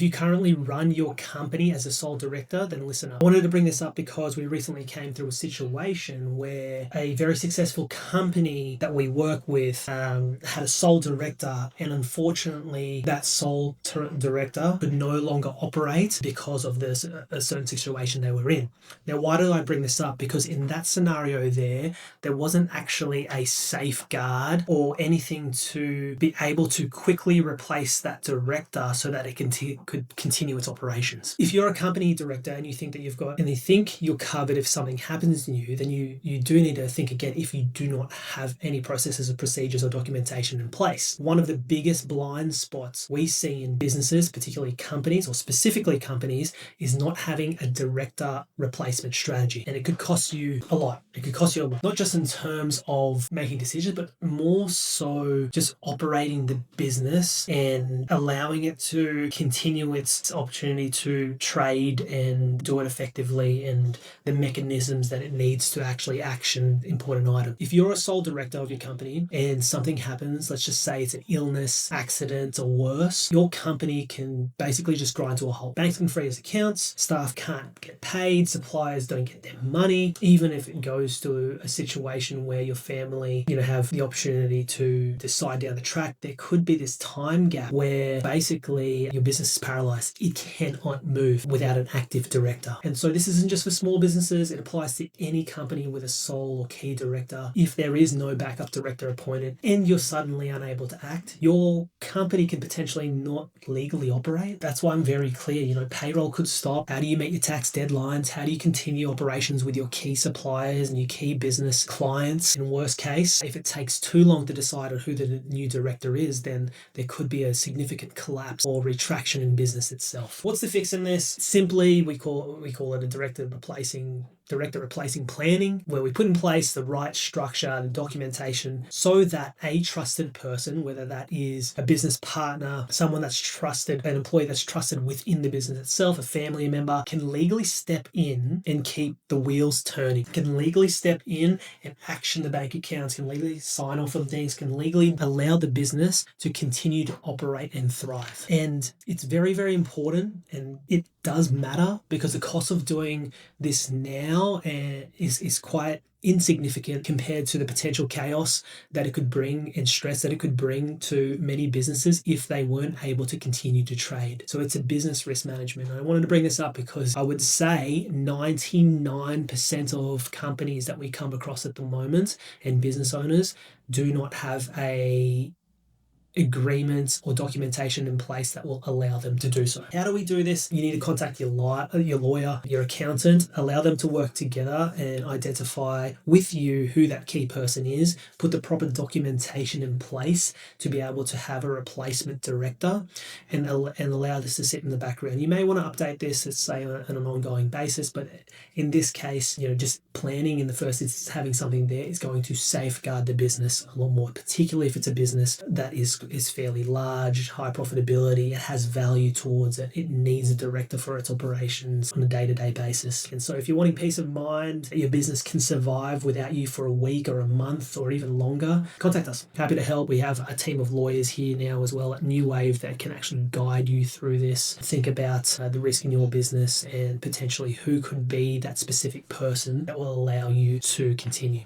If you currently run your company as a sole director, then listen up. I wanted to bring this up because we recently came through a situation where a very successful company that we work with had a sole director, and unfortunately that sole director could no longer operate because of this a certain situation they were in. Now, why did I bring this up? Because in that scenario there wasn't actually a safeguard or anything to be able to quickly replace that director so that it could continue its operations. If you're a company director and you think that you think you're covered if something happens to you, then you do need to think again if you do not have any processes or procedures or documentation in place. One of the biggest blind spots we see in businesses, particularly companies or specifically companies, is not having a director replacement strategy. And it could cost you a lot. It could cost you a lot, not just in terms of making decisions, but more so just operating the business and allowing it to continue its opportunity to trade and do it effectively, and the mechanisms that it needs to actually action important items. If you're a sole director of your company and something happens, let's just say it's an illness, accident, or worse, your company can basically just grind to a halt. Banks can freeze accounts, staff can't get paid, suppliers don't get their money. Even if it goes to a situation where your family, have the opportunity to decide down the track, there could be this time gap where basically your business is paralyzed. It cannot move without an active director. And so this isn't just for small businesses, it applies to any company with a sole or key director. If there is no backup director appointed and you're suddenly unable to act, your company can potentially not legally operate. That's why I'm very clear, payroll could stop. How do you meet your tax deadlines? How do you continue operations with your key suppliers and your key business clients? In worst case, if it takes too long to decide on who the new director is, then there could be a significant collapse or retraction in business itself. What's the fix in this? Simply, we call it a director replacing planning, where we put in place the right structure and documentation so that a trusted person, whether that is a business partner, someone that's trusted, an employee that's trusted within the business itself, a family member, can legally step in and keep the wheels turning, can legally step in and action the bank accounts, can legally sign off on things, can legally allow the business to continue to operate and thrive. And it's very, very important, and it does matter because the cost of doing this now is quite insignificant compared to the potential chaos that it could bring and stress that it could bring to many businesses if they weren't able to continue to trade. So it's a business risk management. And I wanted to bring this up because I would say 99% of companies that we come across at the moment and business owners do not have a agreements or documentation in place that will allow them to do so. How do we do this? You need to contact your lawyer, your accountant, allow them to work together and identify with you who that key person is, put the proper documentation in place to be able to have a replacement director and allow this to sit in the background. You may want to update this, let's say, on an ongoing basis, but in this case, just planning in the first instance, having something there is going to safeguard the business a lot more, particularly if it's a business that is fairly large, high profitability, it has value towards it. It needs a director for its operations on a day-to-day basis. And so if you're wanting peace of mind that your business can survive without you for a week or a month or even longer, contact us. Happy to help. We have a team of lawyers here now as well at New Wave that can actually guide you through this. Think about the risk in your business and potentially who could be that specific person that will allow you to continue.